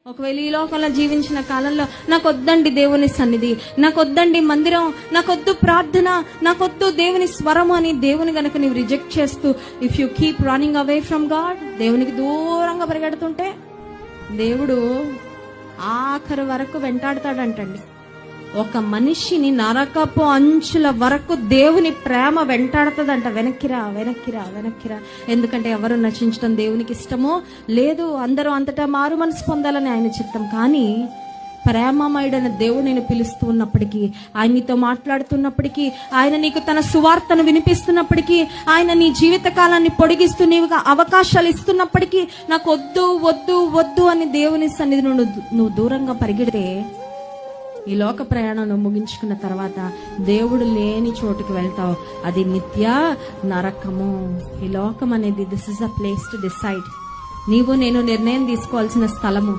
ఒకవేళ ఈ లోకంలో జీవించిన కాలంలో నాకొద్దండి దేవుని సన్నిధి, నాకొద్దండి మందిరం, నాకొద్దు ప్రార్థన, నాకొద్దు దేవుని స్వరము అని దేవుని గనక నీవు రిజెక్ట్ చేస్తూ, if you keep running away from God, దేవునికి దూరంగా పరిగెడుతుంటే దేవుడు ఆఖరి వరకు వెంటాడతాడంటండి. ఒక మనిషిని నరకపు అంచుల వరకు దేవుని ప్రేమ వెంటాడుతుందంట. వెనక్కిరా వెనక్కిరా వెనక్కిరా. ఎందుకంటే ఎవరు నశించడం దేవునికి ఇష్టమో లేదు, అందరూ అంతటా మారు మనసు పొందాలని ఆయన చిత్తం. కానీ ప్రేమమయుడైన దేవుడు నేను పిలుస్తూ ఉన్నప్పటికీ, ఆయన నీతో మాట్లాడుతున్నప్పటికీ, ఆయన నీకు తన సువార్తను వినిపిస్తున్నప్పటికీ, ఆయన నీ జీవిత కాలాన్ని పొడిగిస్తూ నీవుగా అవకాశాలు ఇస్తున్నప్పటికీ, నాకు వద్దు వద్దు వద్దు అని దేవుని సన్నిధి నుండి నువ్వు దూరంగా పరిగెడితే, ఈ లోక ప్రయాణం ముగించుకున్న తర్వాత దేవుడు లేని చోటుకి వెళ్తావు. అది నిత్య నరకము. ఈ లోకం అనేది this is a place to decide. నీవు నేను నిర్ణయం తీసుకోవాల్సిన స్థలము.